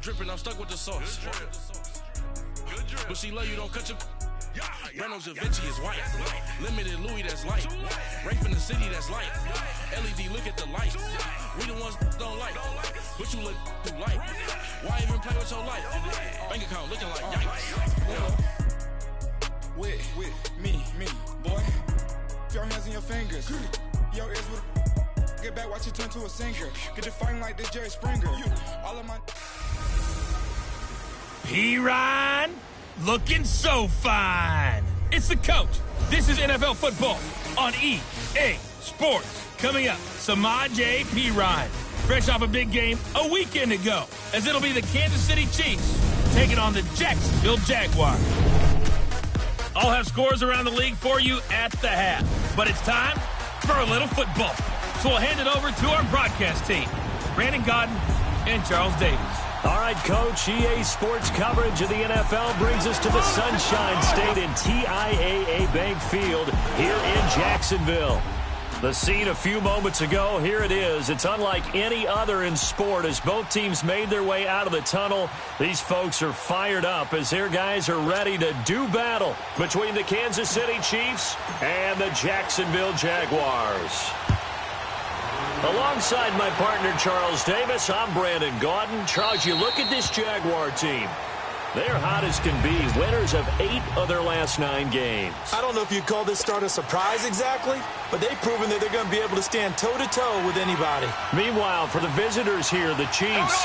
dripping, I'm stuck with the sauce. Good drip. But she love you, don't cut your... Reynolds Da Vinci is white. Limited Louis, that's light. Rape in the city, that's light. LED, look at the light. We the ones don't like. But you look too light. Why even play with your life? Bank account looking like yikes. With me, boy. Your hands in your fingers. Your ears with get back, watch you turn to a singer. Get you fighting like this Jerry Springer. All of my... P-Ryan, looking so fine. It's the coach. This is NFL football on EA Sports. Coming up, Samaj P-Ryan. Fresh off a big game a weekend ago, as it'll be the Kansas City Chiefs taking on the Jacksonville Jaguars. I'll have scores around the league for you at the half. But it's time for a little football. So we'll hand it over to our broadcast team, Brandon Godden and Charles Davis. All right, Coach, EA Sports coverage of the NFL brings us to the Sunshine State in TIAA Bank Field here in Jacksonville. The scene a few moments ago, here it is. It's unlike any other in sport as both teams made their way out of the tunnel. These folks are fired up as their guys are ready to do battle between the Kansas City Chiefs and the Jacksonville Jaguars. Alongside my partner, Charles Davis, I'm Brandon Gaudin. Charles, you look at this Jaguar team. They're hot as can be, winners of 8 of their last 9 games. I don't know if you'd call this start a surprise exactly, but they've proven that they're going to be able to stand toe-to-toe with anybody. Meanwhile, for the visitors here, the Chiefs,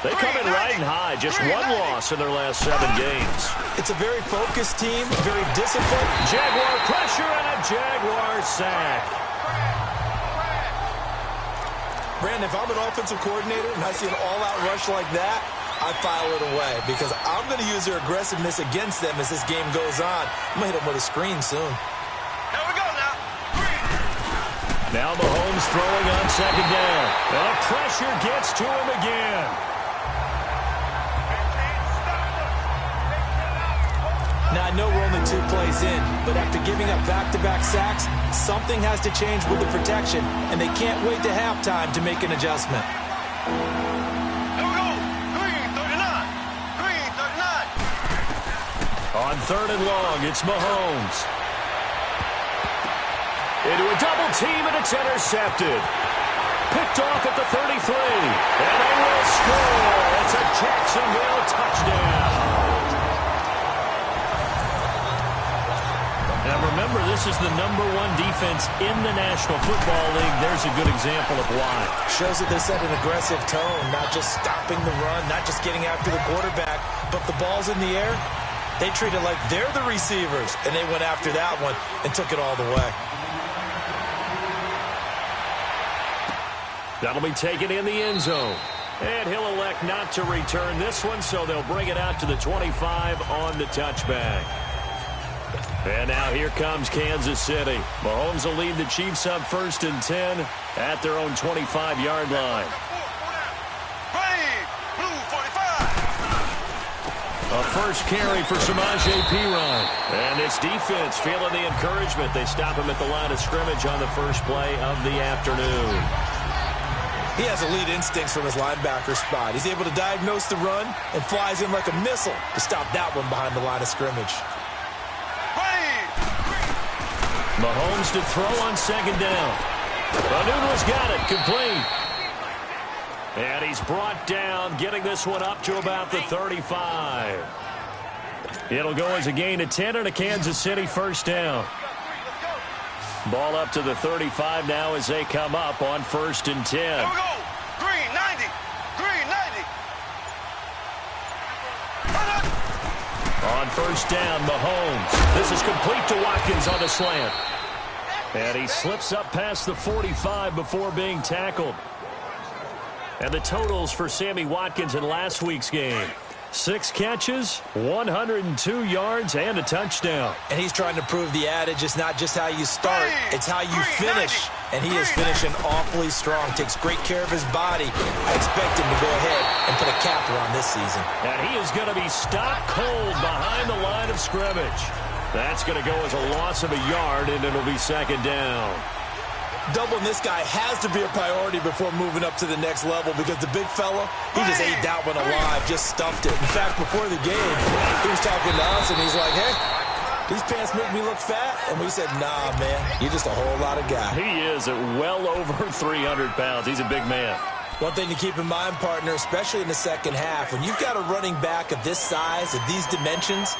they come in riding high, just 1 loss in their last 7 games. It's a very focused team, very disciplined. Jaguar pressure and a Jaguar sack. Brandon, if I'm an offensive coordinator and I see an all-out rush like that, I file it away because I'm going to use their aggressiveness against them as this game goes on. I'm going to hit them with a screen soon. Here we go now. Now Mahomes throwing on second down. And the pressure gets to him again. Now, I know we're only 2 plays in, but after giving up back-to-back sacks, something has to change with the protection, and they can't wait to halftime to make an adjustment. On 3rd and long, it's Mahomes. Into a double team, and it's intercepted. Picked off at the 33. And they will score. It's a Jacksonville touchdown. Now remember, this is the #1 defense in the National Football League. There's a good example of why. Shows that they set an aggressive tone, not just stopping the run, not just getting after the quarterback, but the ball's in the air. They treat it like they're the receivers, and they went after that one and took it all the way. That'll be taken in the end zone. And he'll elect not to return this one, so they'll bring it out to the 25 on the touchback. And now here comes Kansas City. Mahomes will lead the Chiefs up 1st and 10 at their own 25-yard line. A first carry for Samaj P-Ryan. And this defense feeling the encouragement. They stop him at the line of scrimmage on the first play of the afternoon. He has elite instincts from his linebacker spot. He's able to diagnose the run and flies in like a missile to stop that one behind the line of scrimmage. Mahomes to throw on second down. Nunez got it, complete. And he's brought down, getting this one up to about the 35. It'll go as a gain of 10 and a Kansas City first down. Ball up to the 35 now as they come up on 1st and 10. Here we go. Green 90. Green 90. On 1st down, Mahomes. This is complete to Watkins on the slant. And he slips up past the 45 before being tackled. And the totals for Sammy Watkins in last week's game. 6 catches, 102 yards, and a touchdown. And he's trying to prove the adage, it's not just how you start, it's how you finish. And he is finishing awfully strong, takes great care of his body. I expect him to go ahead and put a capper on this season. And he is going to be stopped cold behind the line of scrimmage. That's going to go as a loss of a yard, and it'll be second down. Doubling this guy has to be a priority before moving up to the next level because the big fella, he just ate that one alive, just stuffed it. In fact, before the game, he was talking to us, and he's like, hey, these pants make me look fat. And we said, nah, man, you're just a whole lot of guy. He is at well over 300 pounds. He's a big man. One thing to keep in mind, partner, especially in the second half, when you've got a running back of this size, of these dimensions,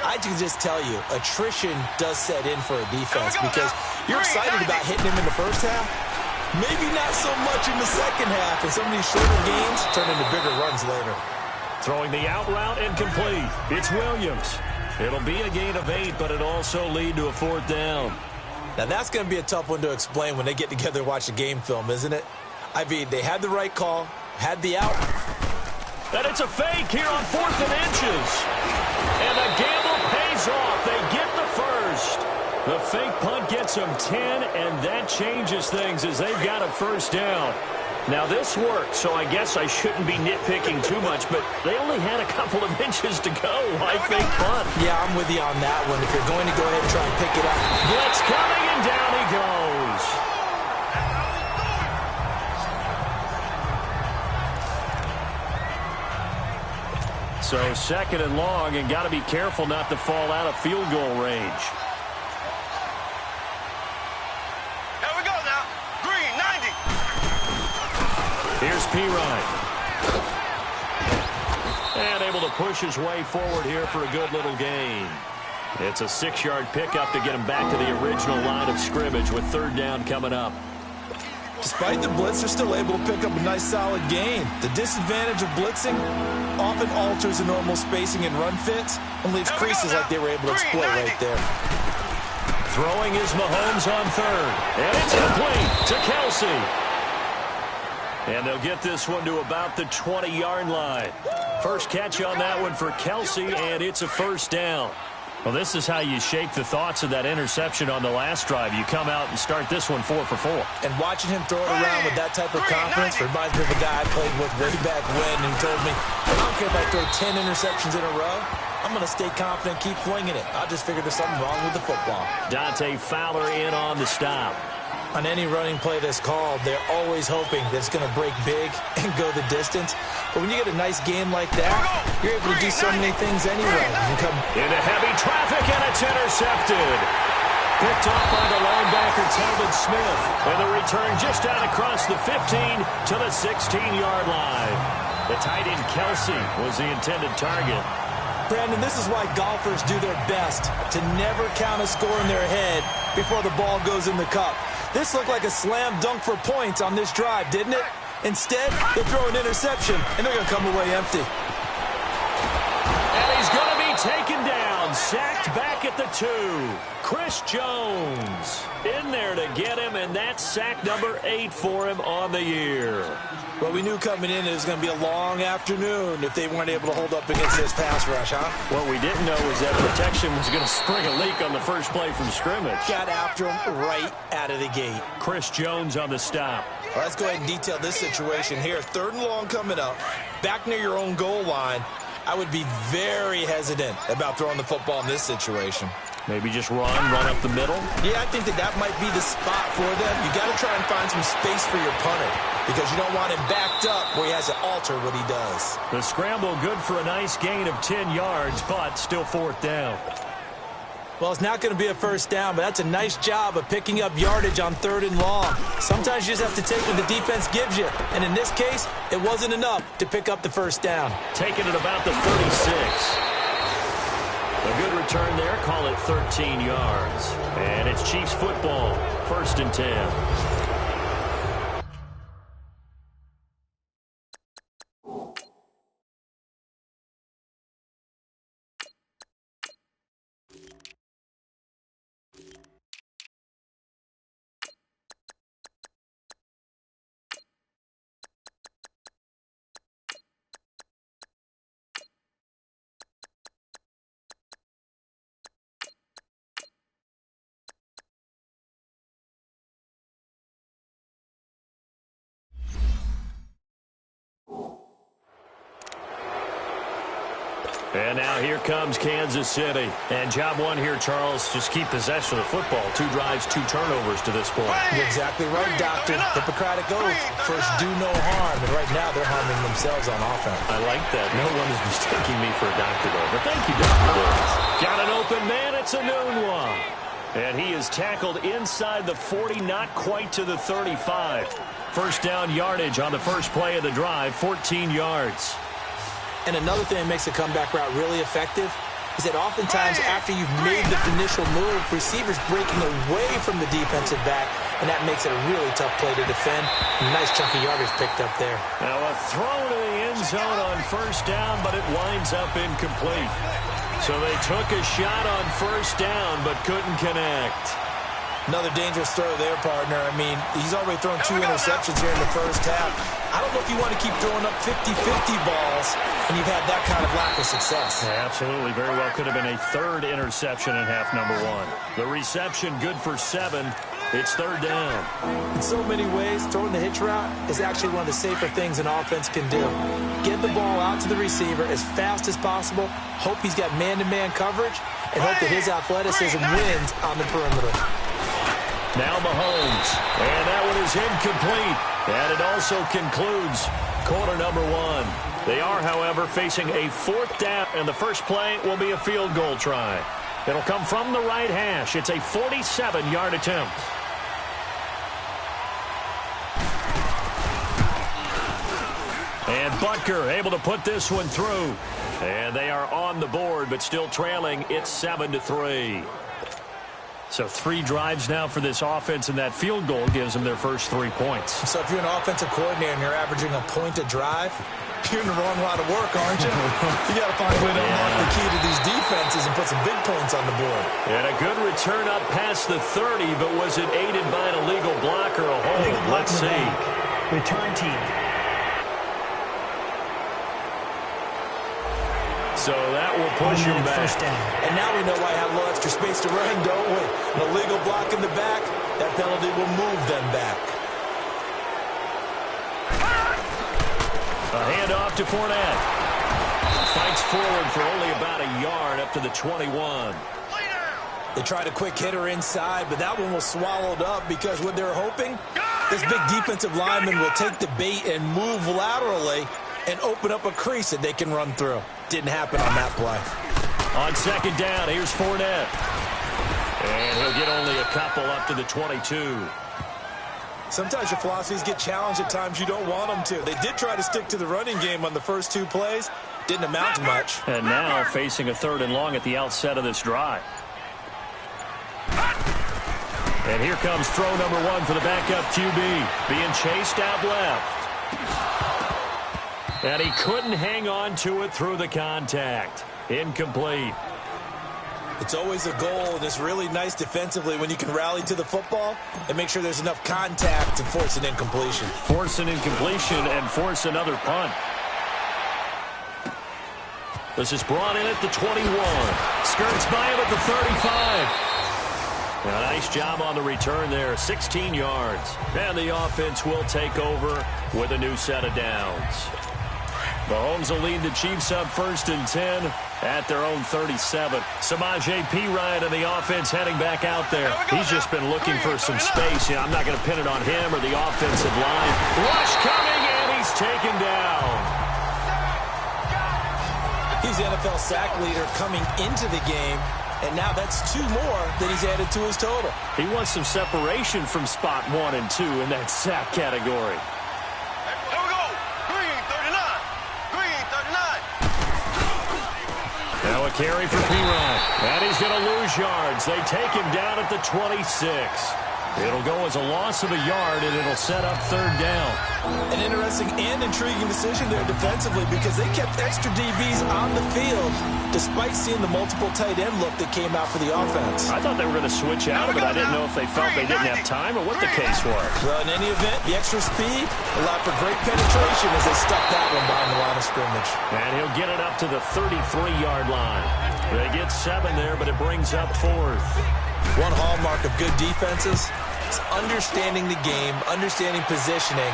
I can just tell you, attrition does set in for a defense because you're excited about hitting him in the first half. Maybe not so much in the second half, and some of these shorter games turn into bigger runs later. Throwing the out route incomplete. It's Williams. It'll be a gain of 8, but it'll also lead to a 4th down. Now, that's going to be a tough one to explain when they get together and watch the game film, isn't it? I mean, they had the right call, had the out. And it's a fake here on 4th and inches. And the gamble pays off. They get the first. The fake punt gets them 10, and that changes things as they've got a 1st down. Now, this worked, so I guess I shouldn't be nitpicking too much, but they only had a couple of inches to go. Why fake punt? Yeah, I'm with you on that one. If you're going to go ahead and try and pick it up. Blitz coming, and down he goes. So 2nd and long, and got to be careful not to fall out of field goal range. Here we go now. Green, 90. Here's Pirine. And able to push his way forward here for a good little gain. It's a 6-yard pickup to get him back to the original line of scrimmage with 3rd down coming up. Despite the blitz, they're still able to pick up a nice solid gain. The disadvantage of blitzing often alters the normal spacing and run fits and leaves creases like they were able to exploit right there. Throwing is Mahomes on 3rd. And it's complete to Kelsey. And they'll get this one to about the 20-yard line. First catch on that one for Kelsey, and it's a 1st down. Well, this is how you shake the thoughts of that interception on the last drive. You come out and start this one 4 for 4. And watching him throw it around with that type of confidence reminds me of a guy I played with way back when, and he told me, I don't care if I throw 10 interceptions in a row. I'm going to stay confident, keep flinging it. I just figured there's something wrong with the football. Dante Fowler in on the stop. On any running play that's called, they're always hoping that it's going to break big and go the distance. But when you get a nice game like that, you're able to do so many things anyway. You come into heavy traffic, and it's intercepted. Picked off by the linebacker, Telvin Smith. And the return just out across the 15 to the 16-yard line. The tight end Kelsey was the intended target. Brandon, this is why golfers do their best to never count a score in their head before the ball goes in the cup. This looked like a slam dunk for points on this drive, didn't it? Instead, they throw an interception, and they're going to come away empty. And he's going to be taken down, sacked back at the 2. Chris Jones in there to get him, and that's sack number 8 for him on the year. Well, we knew coming in it was going to be a long afternoon if they weren't able to hold up against this pass rush, huh? What we didn't know was that protection was going to spring a leak on the first play from scrimmage. Got after him right out of the gate. Chris Jones on the stop. Well, let's go ahead and detail this situation here. 3rd and long coming up. Back near your own goal line. I would be very hesitant about throwing the football in this situation. Maybe just run up the middle? Yeah, I think that might be the spot for them. You got to try and find some space for your punter because you don't want him backed up where he has to alter what he does. The scramble good for a nice gain of 10 yards, but still 4th down. Well, it's not going to be a 1st down, but that's a nice job of picking up yardage on 3rd and long. Sometimes you just have to take what the defense gives you, and in this case, it wasn't enough to pick up the 1st down. Taking it about the 36. A good return there, call it 13 yards. And it's Chiefs football, 1st and 10. And now here comes Kansas City. And job one here, Charles, just keep possession of the football. 2 drives, 2 turnovers to this point. You're exactly right, Doctor. Hippocratic oath. First, do no harm. And right now, they're harming themselves on offense. I like that. No one is mistaking me for a doctor, though. But thank you, Dr. Got an open man. It's a noon one. And he is tackled inside the 40, not quite to the 35. First down yardage on the first play of the drive, 14 yards. And another thing that makes a comeback route really effective is that oftentimes after you've made the initial move, receivers breaking away from the defensive back, and that makes it a really tough play to defend. A nice chunky yardage picked up there. Now a throw to the end zone on first down, but it winds up incomplete. So they took a shot on first down, but couldn't connect. Another dangerous throw there, partner. I mean, he's already thrown 2 interceptions here in the first half. I don't know if you want to keep throwing up 50-50 balls, and you've had that kind of lack of success. Yeah, absolutely. Very well could have been a 3rd interception in half number 1. The reception good for 7. It's 3rd down. In so many ways, throwing the hitch route is actually one of the safer things an offense can do. Get the ball out to the receiver as fast as possible, hope he's got man-to-man coverage, and hope that his athleticism wins on the perimeter. Now Mahomes, and that one is incomplete. And it also concludes quarter number 1. They are, however, facing a 4th down, and the first play will be a field goal try. It'll come from the right hash. It's a 47-yard attempt. And Butker able to put this one through. And they are on the board, but still trailing. It's 7-3. So 3 drives now for this offense, and that field goal gives them their first 3 points. So if you're an offensive coordinator and you're averaging a point a drive, you're in the wrong line of work, aren't you? You got to find a way to unlock the key to these defenses and put some big points on the board. And a good return up past the 30, but was it aided by an illegal block or a hold? Let's see. Return team. So that will push him back. First down. And now we know why I have a little extra space to run, don't we? An illegal block in the back, that penalty will move them back. A handoff to Fournette. Fights forward for only about a yard up to the 21. They tried a quick hitter inside, but that one was swallowed up because what they're hoping, this big defensive lineman will take the bait and move laterally and open up a crease that they can run through. Didn't happen on that play. On second down, here's Fournette. And he'll get only a couple up to the 22. Sometimes your philosophies get challenged at times you don't want them to. They did try to stick to the running game on the first 2 plays. Didn't amount to much. And now facing a 3rd and long at the outset of this drive. And here comes throw number 1 for the backup QB. Being chased out left. And he couldn't hang on to it through the contact. Incomplete. It's always a goal, and it's really nice defensively when you can rally to the football and make sure there's enough contact to force an incompletion. Force an incompletion and force another punt. This is brought in at the 21. Skirts by him at the 35. A nice job on the return there, 16 yards. And the offense will take over with a new set of downs. Mahomes will lead the Chiefs up 1st and 10 at their own 37. Samaje Perine and the offense heading back out there. He's just been looking for some space. I'm not going to pin it on him or the offensive line. Rush coming, and he's taken down. He's the NFL sack leader coming into the game, and now that's 2 more that he's added to his total. He wants some separation from spot 1 and 2 in that sack category. Now a carry for Perine. And he's going to lose yards. They take him down at the 26. It'll go as a loss of a yard, and it'll set up 3rd down. An interesting and intriguing decision there defensively because they kept extra DBs on the field despite seeing the multiple tight end look that came out for the offense. I thought they were going to switch out of it. I didn't know if they felt they didn't have time or what the case was. Well, in any event, the extra speed allowed for great penetration as they stuck that one behind the line of scrimmage. And he'll get it up to the 33-yard line. They get 7 there, but it brings up 4th. One hallmark of good defenses is understanding the game, understanding positioning,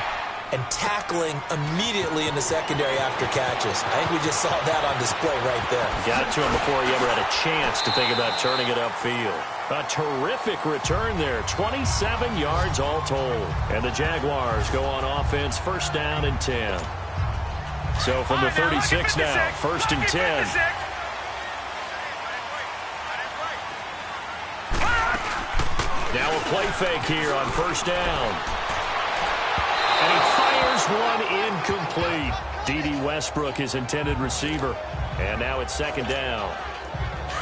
and tackling immediately in the secondary after catches. I think we just saw that on display right there. Got to him before he ever had a chance to think about turning it upfield. A terrific return there. 27 yards all told. And the Jaguars go on offense, first down and 10. So from the 36 now, first and 10. Now a play fake here on first down. And he fires one incomplete. D.D. Westbrook, his intended receiver. And now it's second down.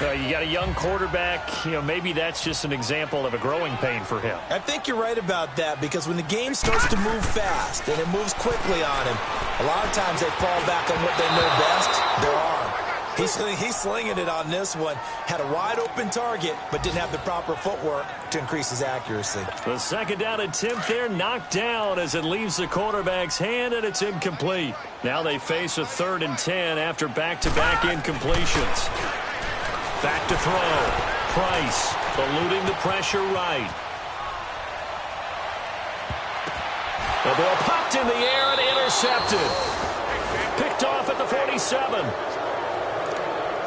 You got a young quarterback. Maybe that's just an example of a growing pain for him. I think you're right about that, because when the game starts to move fast and it moves quickly on him, a lot of times they fall back on what they know best, their arm. He's slinging it on this one. Had a wide-open target, but didn't have the proper footwork to increase his accuracy. The second down attempt there knocked down as it leaves the quarterback's hand, and it's incomplete. Now they face a 3rd and 10 after back-to-back incompletions. Back to throw. Price eluding the pressure right. The ball popped in the air and intercepted. Picked off at the 47.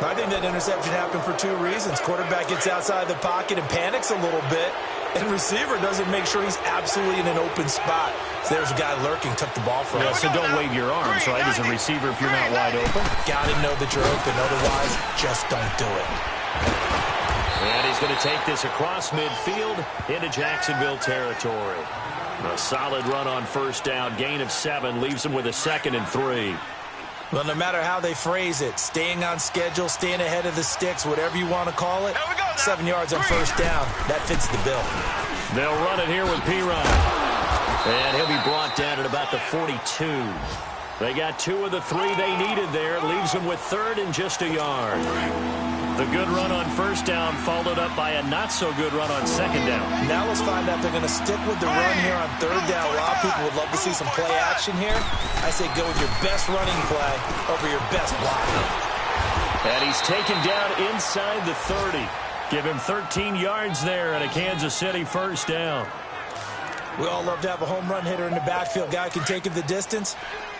I think that interception happened for 2 reasons. Quarterback gets outside the pocket and panics a little bit, and receiver doesn't make sure he's absolutely in an open spot. So there's a guy lurking, took the ball from him. So don't wave your arms, right, as a receiver if you're not wide open. Got to know that you're open. Otherwise, just don't do it. And he's going to take this across midfield into Jacksonville territory. A solid run on first down, gain of 7, leaves him with a 2nd and 3. Well, no matter how they phrase it, staying on schedule, staying ahead of the sticks, whatever you want to call it, 7 yards on first down, that fits the bill. They'll run it here with P-Ryan. And he'll be brought down at about the 42. They got 2 of the 3 they needed there. Leaves them with 3rd and just a yard. The good run on first down followed up by a not-so-good run on second down. Now let's find out if they're going to stick with the run here on 3rd down. A lot of people would love to see some play action here. I say go with your best running play over your best blocking. And he's taken down inside the 30. Give him 13 yards there and a Kansas City first down. We all love to have a home run hitter in the backfield. Guy can take it the distance.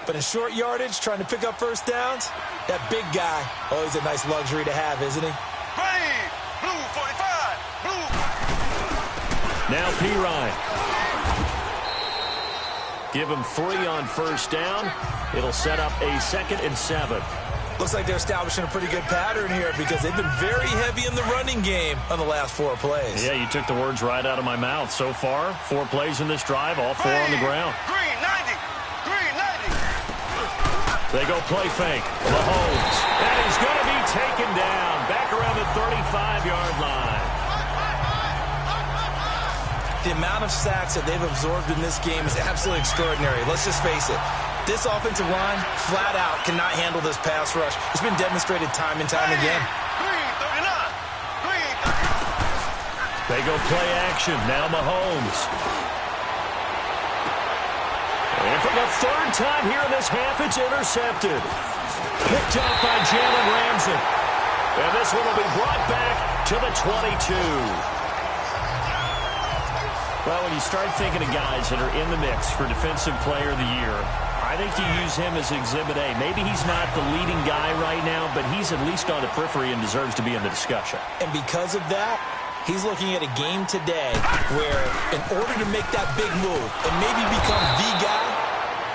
But in short yardage, trying to pick up first downs, that big guy, always a nice luxury to have, isn't he? Green, blue 45, blue. Now P-Ryan. Give him 3 on first down. It'll set up a 2nd and 7. Looks like they're establishing a pretty good pattern here, because they've been very heavy in the running game on the last 4 plays. Yeah, you took the words right out of my mouth. So far, 4 plays in this drive, all 4 on the ground. Green 90, green 90. They go play fake. Mahomes. And he's going to be taken down back around the 35-yard line. The amount of sacks that they've absorbed in this game is absolutely extraordinary. Let's just face it. This offensive line, flat out, cannot handle this pass rush. It's been demonstrated time and time again. Green 39, green 30. They go play action. Now Mahomes. And for the 3rd time here in this half, it's intercepted. Picked up by Jalen Ramsey. And this one will be brought back to the 22. Well, when you start thinking of guys that are in the mix for Defensive Player of the Year, I think you use him as Exhibit A. Maybe he's not the leading guy right now, but he's at least on the periphery and deserves to be in the discussion. And because of that, he's looking at a game today where, in order to make that big move and maybe become the guy,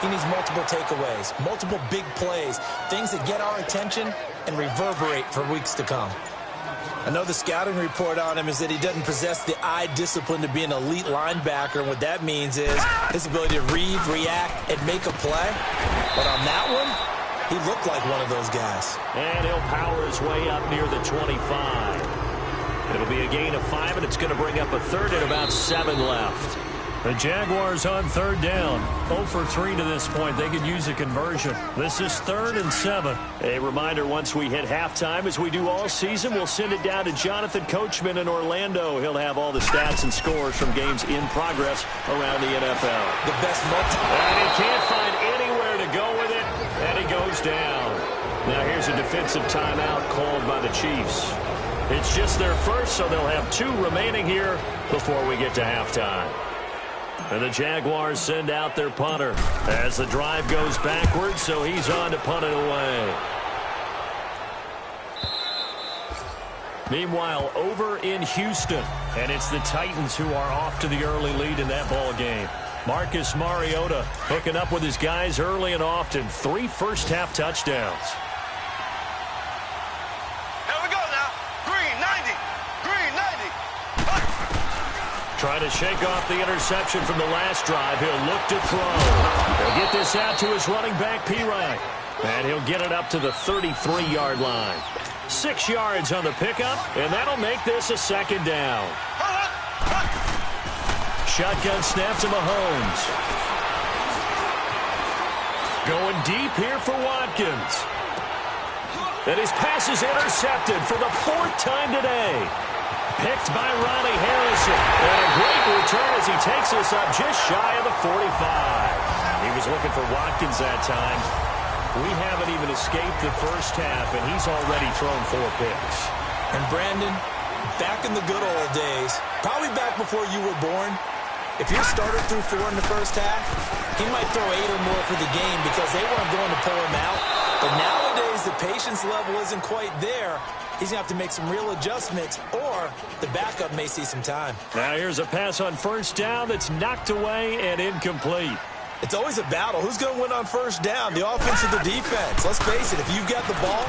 he needs multiple takeaways, multiple big plays, things that get our attention and reverberate for weeks to come. I know the scouting report on him is that he doesn't possess the eye discipline to be an elite linebacker, and what that means is his ability to read, react, and make a play. But on that one, he looked like one of those guys. And he'll power his way up near the 25. It'll be a gain of 5, and it's going to bring up a 3rd and about 7 left. The Jaguars on 3rd down. 0 for 3 to this point. They could use a conversion. This is 3rd and 7. A reminder, once we hit halftime, as we do all season, we'll send it down to Jonathan Coachman in Orlando. He'll have all the stats and scores from games in progress around the NFL. The best And he can't find anywhere to go with it, and he goes down. Now here's a defensive timeout called by the Chiefs. It's just their first, so they'll have 2 remaining here before we get to halftime. And the Jaguars send out their punter as the drive goes backwards, so he's on to punt it away. Meanwhile, over in Houston, and it's the Titans who are off to the early lead in that ball game. Marcus Mariota hooking up with his guys early and often. 3 first-half touchdowns. Here we go now. Green, 90. Green, 90. Trying to shake off the interception from the last drive. He'll look to throw. He'll get this out to his running back, Pirine. And he'll get it up to the 33-yard line. 6 yards on the pickup, and that'll make this a second down. Shotgun snap to Mahomes. Going deep here for Watkins. And his pass is intercepted for the 4th time today. Picked by Ronnie Harrison. And a great return as he takes us up just shy of the 45. He was looking for Watkins that time. We haven't even escaped the first half, and he's already thrown 4 picks. And Brandon, back in the good old days, probably back before you were born, if your starter threw 4 in the first half, he might throw 8 or more for the game because they weren't going to pull him out. But nowadays, the patience level isn't quite there. He's going to have to make some real adjustments, or the backup may see some time. Now here's a pass on first down that's knocked away and incomplete. It's always a battle. Who's going to win on first down, the offense or the defense? Let's face it, if you've got the ball,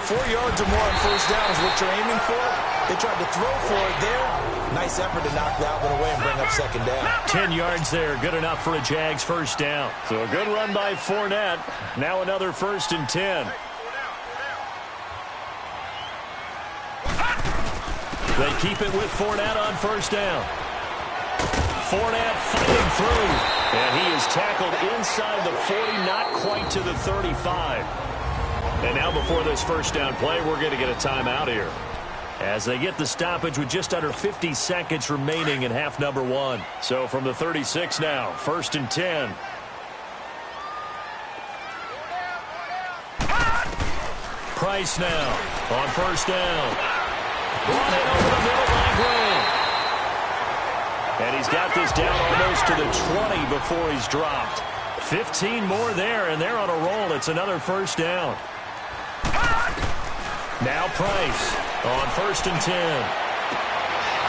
4 yards or more on first down is what you're aiming for. They tried to throw for it there. Nice effort to knock that one away and bring up second down. 10 yards there, good enough for a Jags first down. So a good run by Fournette. Now another 1st and 10. They keep it with Fournette on first down. Fournette fighting through. And he is tackled inside the 40, not quite to the 35. And now before this first down play, we're going to get a timeout here, as they get the stoppage with just under 50 seconds remaining in half number 1. So from the 36 now, 1st and 10. Price now on first down. Brought in over the middle by Graham. And he's got this down almost to the 20 before he's dropped. 15 more there, and they're on a roll. It's another first down. Now Price on 1st and 10.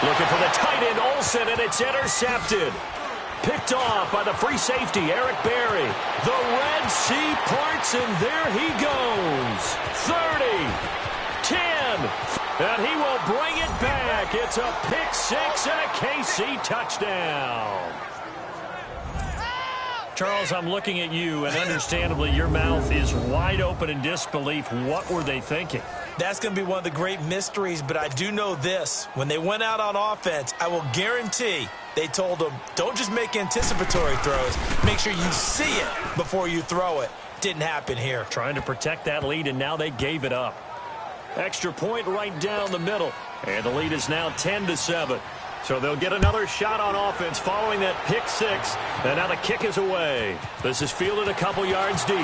Looking for the tight end, Olsen, and it's intercepted. Picked off by the free safety, Eric Berry. The Red Sea parts, and there he goes. 30, 10, and he will bring it back. It's a pick 6 and a KC touchdown. Charles, I'm looking at you, and understandably your mouth is wide open in disbelief. What were they thinking? That's going to be one of the great mysteries, but I do know this. When they went out on offense, I will guarantee they told them, don't just make anticipatory throws. Make sure you see it before you throw it. Didn't happen here. Trying to protect that lead, and now they gave it up. Extra point right down the middle. And the lead is now 10-7. So they'll get another shot on offense following that pick 6. And now the kick is away. This is fielded a couple yards deep.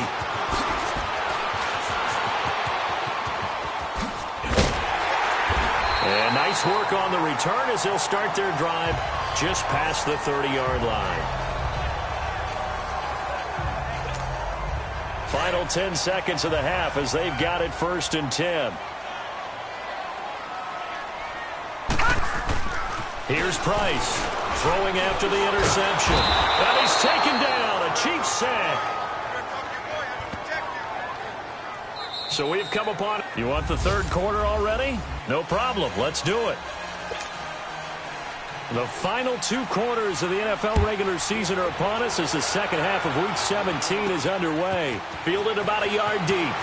And nice work on the return as they'll start their drive just past the 30-yard line. Final 10 seconds of the half as they've got it 1st and 10. Here's Price throwing after the interception. And he's taken down. A Chiefs sack. So we've come upon it. You want the 3rd quarter already? No problem. Let's do it. The final 2 quarters of the NFL regular season are upon us as the second half of Week 17 is underway. Fielded about a yard deep.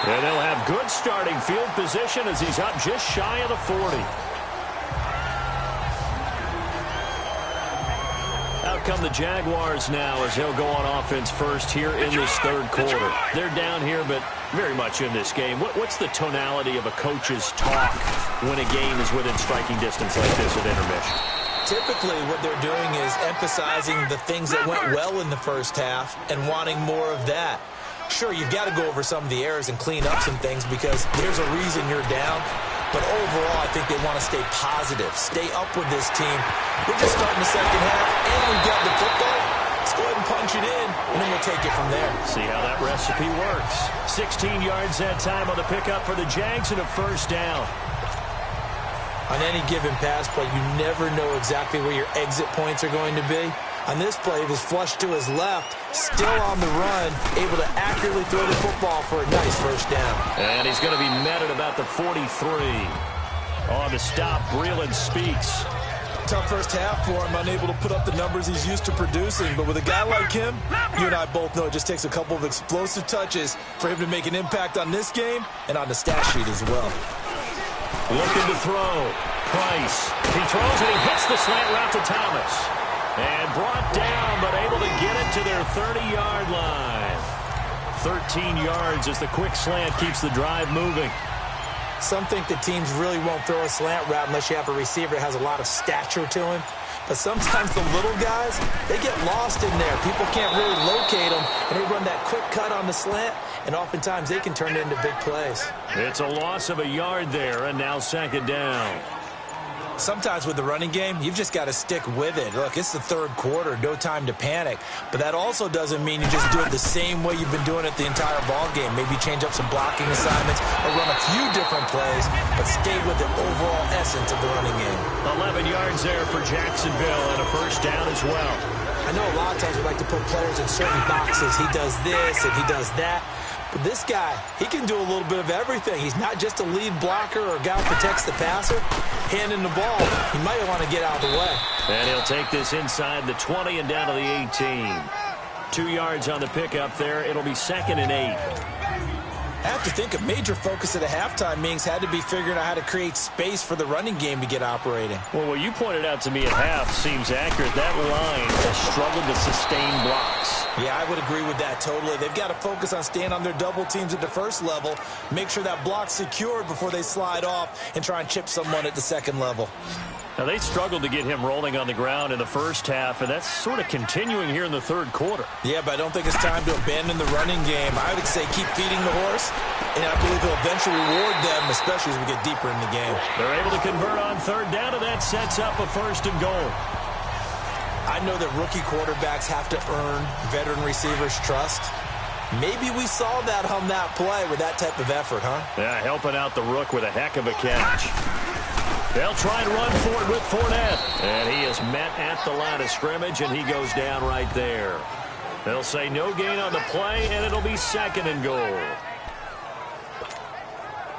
And they'll have good starting field position as he's up just shy of the 40. Out come the Jaguars now as they'll go on offense first here in this 3rd quarter. They're down here, but very much in this game. What's the tonality of a coach's talk when a game is within striking distance like this at intermission? Typically, what they're doing is emphasizing the things that went well in the first half and wanting more of that. Sure, you've got to go over some of the errors and clean up some things because there's a reason you're down. But overall, I think they want to stay positive, stay up with this team. We're just starting the second half, and we've got the football. Let's go ahead and punch it in, and then we'll take it from there. See how that recipe works. 16 yards that time on the pickup for the Jags and a first down. On any given pass play, you never know exactly where your exit points are going to be. On this play, he was flushed to his left, still on the run, able to accurately throw the football for a nice first down. And he's going to be met at about the 43. On the stop, Breeland speaks. Tough first half for him, unable to put up the numbers he's used to producing. But with a guy like him, you and I both know it just takes a couple of explosive touches for him to make an impact on this game and on the stat sheet as well. Looking to throw. Price. He throws and he hits the slant route to Thomas. And brought down, but able to get it to their 30-yard line. 13 yards as the quick slant keeps the drive moving. Some think that teams really won't throw a slant route unless you have a receiver that has a lot of stature to him. But sometimes the little guys, they get lost in there. People can't really locate them, and they run that quick cut on the slant, and oftentimes they can turn it into big plays. It's a loss of a yard there, and now second down. Sometimes with the running game, you've just got to stick with it. Look, it's the third quarter, no time to panic. But that also doesn't mean you just do it the same way you've been doing it the entire ball game. Maybe change up some blocking assignments or run a few different plays, but stay with the overall essence of the running game. 11 yards there for Jacksonville and a first down as well. I know a lot of times we like to put players in certain boxes. He does this and he does that. But this guy, he can do a little bit of everything. He's not just a lead blocker or a guy who protects the passer. Handing the ball, he might want to get out of the way. And he'll take this inside the 20 and down to the 18. 2 yards on the pickup there. It'll be 2nd and 8. I have to think a major focus at the halftime meetings had to be figuring out how to create space for the running game to get operating. Well, what you pointed out to me at half seems accurate. That line has struggled to sustain blocks. Yeah, I would agree with that totally. They've got to focus on staying on their double teams at the first level, make sure that block's secured before they slide off and try and chip someone at the second level. Now, they struggled to get him rolling on the ground in the first half, and that's sort of continuing here in the third quarter. Yeah, but I don't think it's time to abandon the running game. I would say keep feeding the horse, and I believe he'll eventually reward them, especially as we get deeper in the game. They're able to convert on third down, and that sets up a 1st and goal. I know that rookie quarterbacks have to earn veteran receivers' trust. Maybe we saw that on that play with that type of effort, huh? Yeah, helping out the rook with a heck of a catch. They'll try and run for it with Fournette. And he is met at the line of scrimmage, and he goes down right there. They'll say no gain on the play, and it'll be 2nd and goal.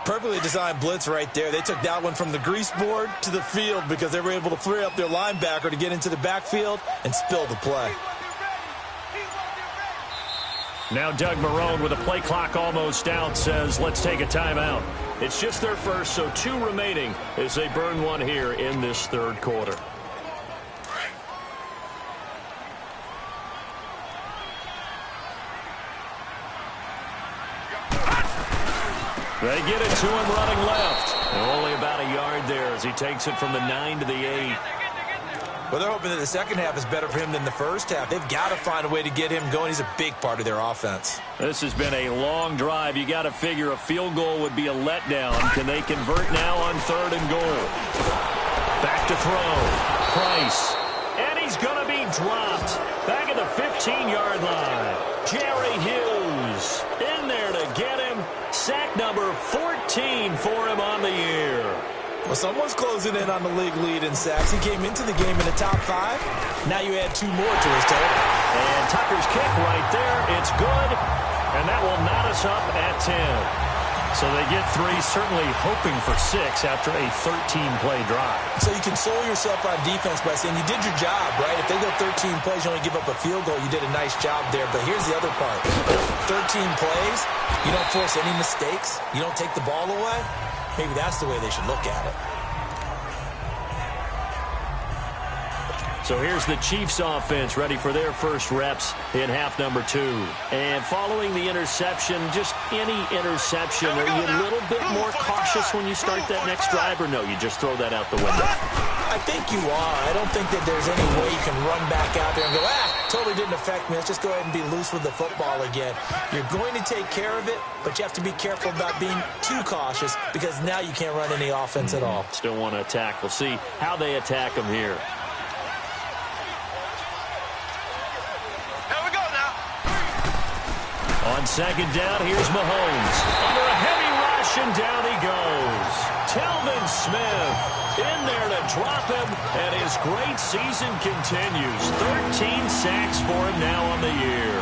Perfectly designed blitz right there. They took that one from the grease board to the field because they were able to free up their linebacker to get into the backfield and spill the play. Now Doug Marrone with a play clock almost out says, let's take a timeout. It's just their first, so 2 remaining as they burn one here in this third quarter. They get it to him running left. Only about a yard there as he takes it from the 9 to the 8. Well, they're hoping that the second half is better for him than the first half. They've got to find a way to get him going. He's a big part of their offense. This has been a long drive. You got to figure a field goal would be a letdown. Can they convert now on 3rd and goal? Back to throw. Price. And he's going to be dropped. Back at the 15-yard line. Jerry Hughes in there to get him. Sack number 14 for him on the year. Well, someone's closing in on the league lead in sacks. He came into the game in the top 5. Now you add 2 more to his total. And Tucker's kick right there. It's good. And that will knot us up at 10. So they get 3, certainly hoping for 6 after a 13-play drive. So you console yourself on defense by saying you did your job, right? If they go 13 plays, you only give up a field goal, you did a nice job there. But here's the other part. 13 plays, you don't force any mistakes, you don't take the ball away. Maybe that's the way they should look at it. So here's the Chiefs offense ready for their first reps in half number 2. And following the interception, just any interception, are you a little bit more cautious when you start that next drive, or no, you just throw that out the window? I think you are. I don't think that there's any way you can run back out there and go, totally didn't affect me. Let's just go ahead and be loose with the football again. You're going to take care of it, but you have to be careful about being too cautious because now you can't run any offense at all. Still want to attack. We'll see how they attack them here. Here we go now. On second down, here's Mahomes. Under a heavy rush, and down he goes. Telvin Smith in there to drop him, and his great season continues. 13 sacks for him now on the year.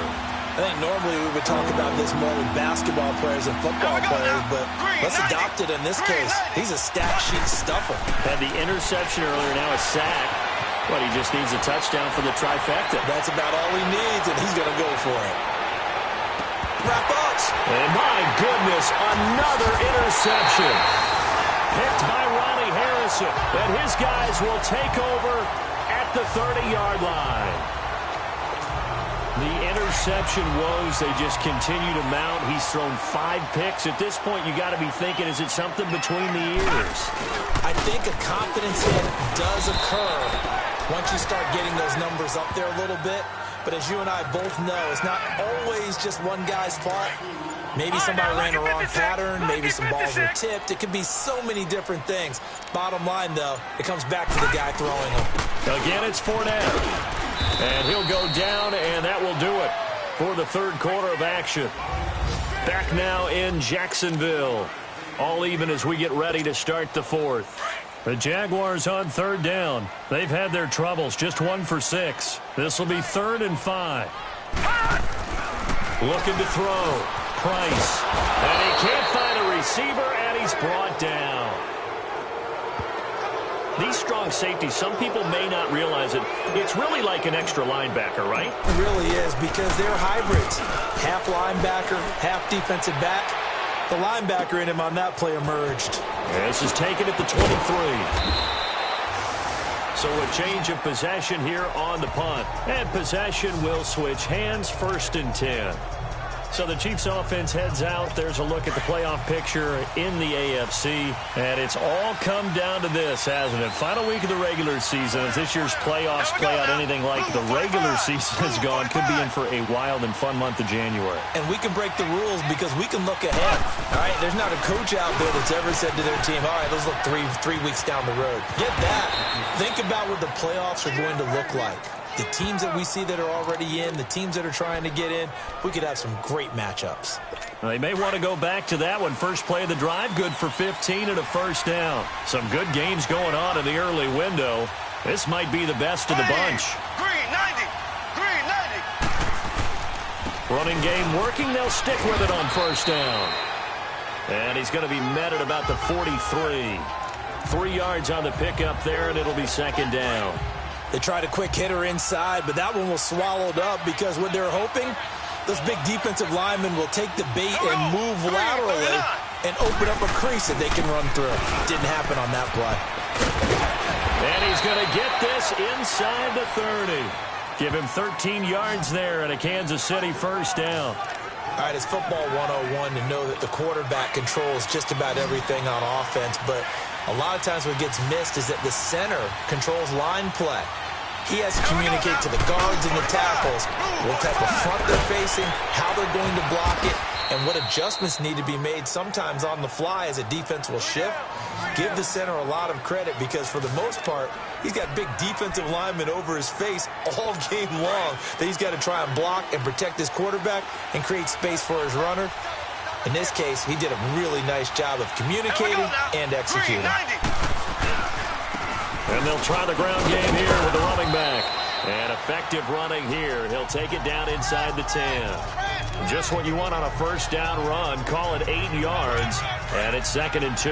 I think normally we would talk about this more with basketball players and football players, but let's adopt it in this case. He's a stat sheet stuffer. Had the interception earlier, now a sack. But he just needs a touchdown for the trifecta. That's about all he needs, and he's going to go for it. Wrap-ups. And my goodness, another interception. Picked by Ronnie Harrison. And his guys will take over at the 30-yard line. The interception woes, they just continue to mount. He's thrown 5 picks. At this point, you got to be thinking, is it something between the ears? I think a confidence hit does occur once you start getting those numbers up there a little bit. But as you and I both know, it's not always just one guy's fault. Maybe somebody ran a wrong pattern. Maybe some balls were tipped. It could be so many different things. Bottom line, though, it comes back to the guy throwing them. Again, it's Fournette. And he'll go down, and that will do it for the third quarter of action. Back now in Jacksonville. All even as we get ready to start the fourth. The Jaguars on third down. They've had their troubles, just 1 for 6. This will be 3rd and 5. Looking to throw. Price. And he can't find a receiver, and he's brought down. These strong safeties, some people may not realize it. It's really like an extra linebacker, right? It really is, because they're hybrids. Half linebacker, half defensive back. The linebacker in him on that play emerged. This is taken at the 23. So a change of possession here on the punt. And possession will switch hands, 1st and 10. So the Chiefs offense heads out. There's a look at the playoff picture in the AFC. And it's all come down to this, hasn't it? Final week of the regular season. As this year's playoffs play out anything like the regular season has gone, could be in for a wild and fun month of January. And we can break the rules because we can look ahead. All right, there's not a coach out there that's ever said to their team, all right, let's look three weeks down the road. Get that. Think about what the playoffs are going to look like. The teams that we see that are already in, the teams that are trying to get in, we could have some great matchups. Well, they may want to go back to that one. First play of the drive, good for 15 and a first down. Some good games going on in the early window. This might be the best of the bunch. Green 90. Green 90. Running game working. They'll stick with it on first down. And he's going to be met at about the 43. 3 yards on the pickup there, and it'll be 2nd down. They tried a quick hitter inside, but that one was swallowed up because what they're hoping, those big defensive linemen will take the bait and move laterally and open up a crease that they can run through. Didn't happen on that play. And he's going to get this inside the 30. Give him 13 yards there and a Kansas City first down. All right, it's football 101 to know that the quarterback controls just about everything on offense, but a lot of times what gets missed is that the center controls line play. He has to communicate to the guards and the tackles what type of front they're facing, how they're going to block it, and what adjustments need to be made sometimes on the fly as a defense will shift. Give the center a lot of credit because for the most part, he's got big defensive linemen over his face all game long that he's got to try and block and protect his quarterback and create space for his runner. In this case, he did a really nice job of communicating and executing. And they'll try the ground game here with the running back. And effective running here. He'll take it down inside the 10. Just what you want on a first down run. Call it 8 yards. And it's 2nd and 2.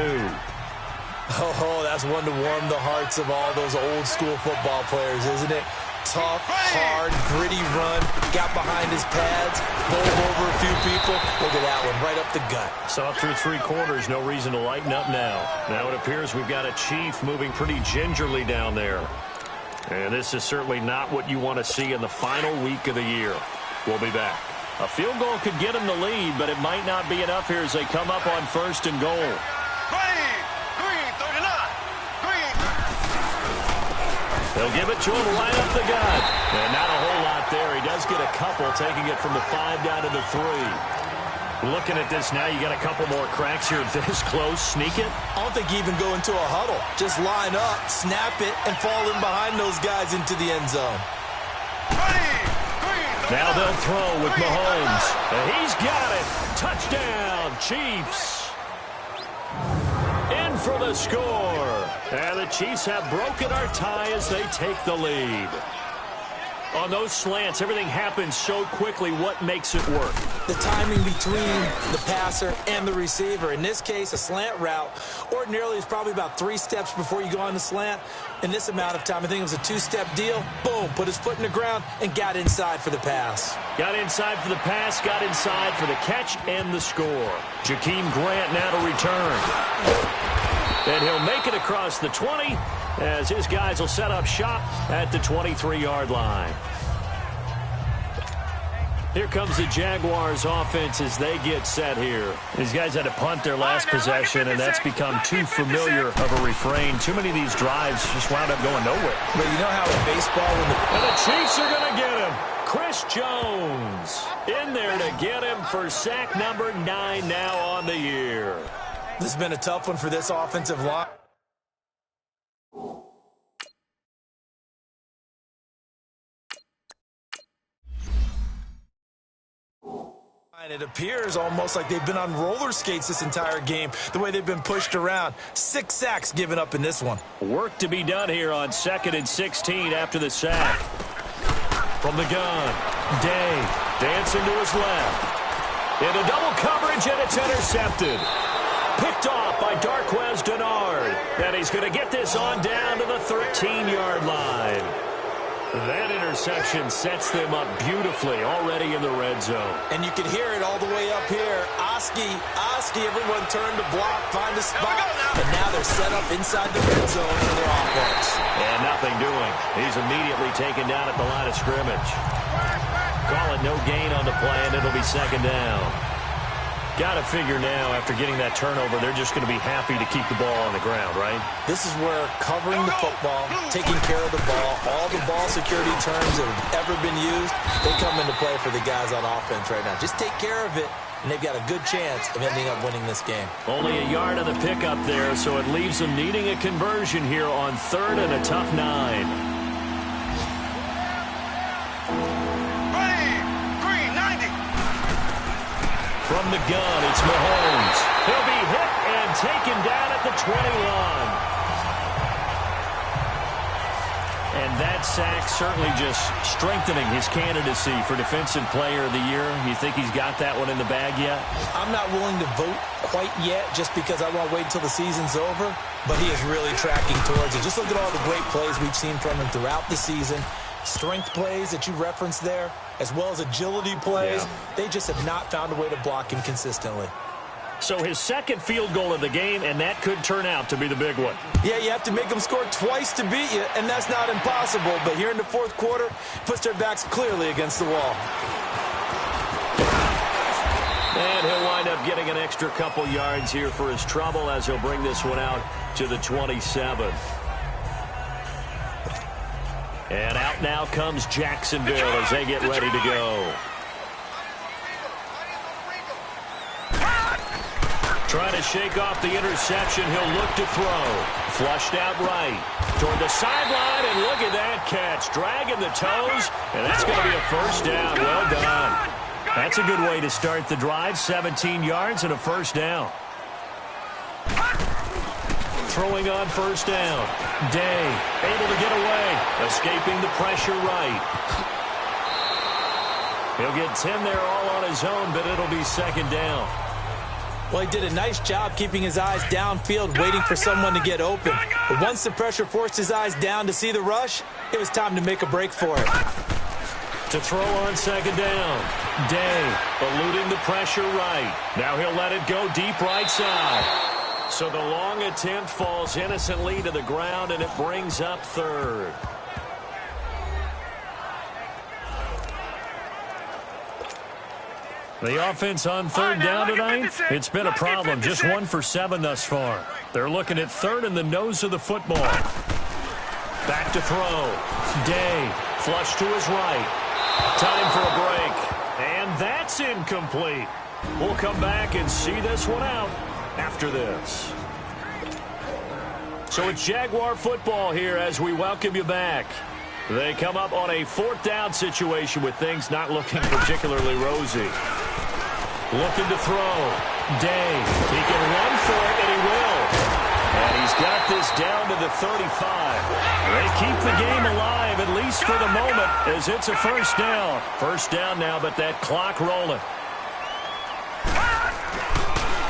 Oh, that's one to warm the hearts of all those old school football players, isn't it? Tough, hard, gritty run. Got behind his pads, bowled over a few people. Look at that one, right up the gut. Saw through 3 quarters, no reason to lighten up now. Now it appears we've got a Chief moving pretty gingerly down there. And this is certainly not what you want to see in the final week of the year. We'll be back. A field goal could get them the lead, but it might not be enough here as they come up on 1st and goal. Green, 39. Green. They'll give it to him right up the gut. And not a whole lot there. He does get a couple, taking it from the 5 down to the 3. Looking at this now, you got a couple more cracks here this close. Sneak it? I don't think you even go into a huddle. Just line up, snap it, and fall in behind those guys into the end zone. Now they'll throw with Mahomes. And he's got it. Touchdown, Chiefs. In for the score. And the Chiefs have broken our tie as they take the lead. On those slants, everything happens so quickly. What makes it work? The timing between the passer and the receiver. In this case, a slant route ordinarily is probably about 3 steps before you go on the slant. In this amount of time, I think it was a 2-step deal. Boom, put his foot in the ground and got inside for the pass. Got inside for the pass, got inside for the catch and the score. Jakeem Grant now to return. And he'll make it across the 20 as his guys will set up shop at the 23-yard line. Here comes the Jaguars offense as they get set here. These guys had to punt their last possession, and that's become too familiar of a refrain. Too many of these drives just wound up going nowhere. But you know how in baseball when And the Chiefs are going to get him. Chris Jones in there to get him for sack number 9 now on the year. This has been a tough one for this offensive line. It appears almost like they've been on roller skates this entire game, the way they've been pushed around. 6 sacks given up in this one. Work to be done here on 2nd and 16 after the sack. From the gun, Day dancing to his left. Into double coverage, and it's intercepted. Picked off by Darquez Denard. And he's going to get this on down to the 13-yard line. That interception sets them up beautifully already in the red zone. And you can hear it all the way up here. Oski, everyone turned to block, find a spot. And now they're set up inside the red zone for their offense. And nothing doing. He's immediately taken down at the line of scrimmage. Call it no gain on the play, and it'll be 2nd down. Got to figure now, after getting that turnover, they're just going to be happy to keep the ball on the ground, right? This is where covering the football, taking care of the ball, all the ball security terms that have ever been used, they come into play for the guys on offense right now. Just take care of it, and they've got a good chance of ending up winning this game. Only a yard on the pickup there, so it leaves them needing a conversion here on 3rd and a tough 9. From the gun, it's Mahomes. He'll be hit and taken down at the 21. And that sack certainly just strengthening his candidacy for Defensive Player of the Year. You think he's got that one in the bag yet? I'm not willing to vote quite yet just because I want to wait until the season's over. But he is really tracking towards it. Just look at all the great plays we've seen from him throughout the season. Strength plays that you referenced there, as well as agility plays. Yeah. They just have not found a way to block him consistently. So his 2nd field goal of the game, and that could turn out to be the big one. Yeah, you have to make them score twice to beat you, and that's not impossible. But here in the 4th quarter, puts their backs clearly against the wall. And he'll wind up getting an extra couple yards here for his trouble as he'll bring this one out to the 27. And out now comes Jacksonville as they get ready to go. Trying to shake off the interception. He'll look to throw. Flushed out right. Toward the sideline, and look at that catch. Dragging the toes, and that's going to be a 1st down. Well done. That's a good way to start the drive. 17 yards and a 1st down. Throwing on 1st down. Day able to get away. Escaping the pressure right. He'll get 10 there all on his own, but it'll be 2nd down. Well, he did a nice job keeping his eyes downfield, waiting for someone to get open. But once the pressure forced his eyes down to see the rush, it was time to make a break for it. To throw on 2nd down. Day eluding the pressure right. Now he'll let it go deep right side. So the long attempt falls innocently to the ground, and it brings up 3rd. The offense on third down tonight, it's been a problem. Just 1 for 7 thus far. They're looking at third in the nose of the football. Back to throw. Day, flush to his right. Time for a break. And that's incomplete. We'll come back and see this one out after this. So it's Jaguar football here as we welcome you back. They come up on a 4th down situation with things not looking particularly rosy. Looking to throw. Day. He can run for it, and he will. And he's got this down to the 35. They keep the game alive, at least for the moment, as it's a first down. First down now, but that clock rolling.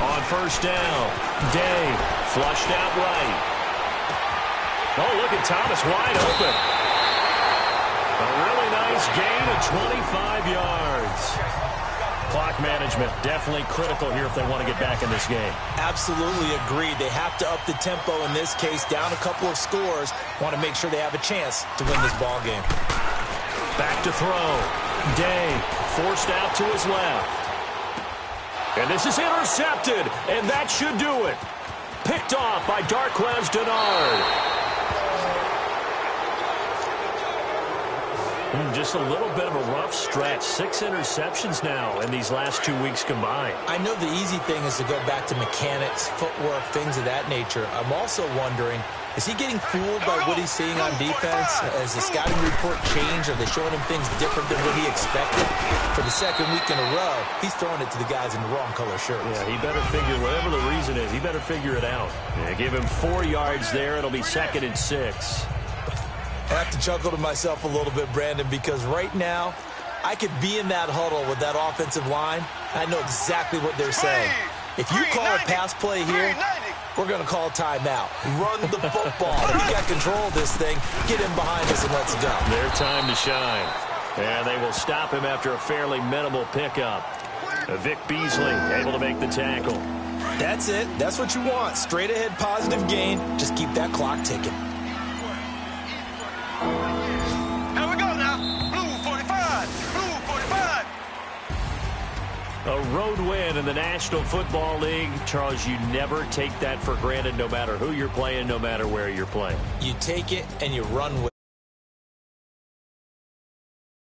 On first down, Day flushed out right. Oh, look at Thomas wide open. A really nice gain of 25 yards. Clock management definitely critical here if they want to get back in this game. Absolutely agreed. They have to up the tempo in this case, down a couple of scores. Want to make sure they have a chance to win this ball game. Back to throw. Day forced out to his left. And this is intercepted, and that should do it. Picked off by Darquez Dennard. Just a little bit of a rough stretch. 6 interceptions now in these last 2 weeks combined. I know the easy thing is to go back to mechanics, footwork, things of that nature. I'm also wondering, is he getting fooled by what he's seeing on defense? Has the scouting report changed? Are they showing him things different than what he expected? For the 2nd week in a row, he's throwing it to the guys in the wrong color shirts. Yeah, he better figure, whatever the reason is, he better figure it out. Yeah, give him 4 yards there. It'll be 2nd and 6. I have to chuckle to myself a little bit, Brandon, because right now I could be in that huddle with that offensive line. I know exactly what they're saying. If you call a pass play here, we're going to call a timeout. Run the football. We got control of this thing. Get him behind us and let's go. Their time to shine. And they will stop him after a fairly minimal pickup. Vic Beasley able to make the tackle. That's it. That's what you want. Straight ahead positive gain. Just keep that clock ticking. Here we go now. Blue 45. Blue 45. A road win in the National Football League. Charles, you never take that for granted no matter who you're playing, no matter where you're playing. You take it and you run with it.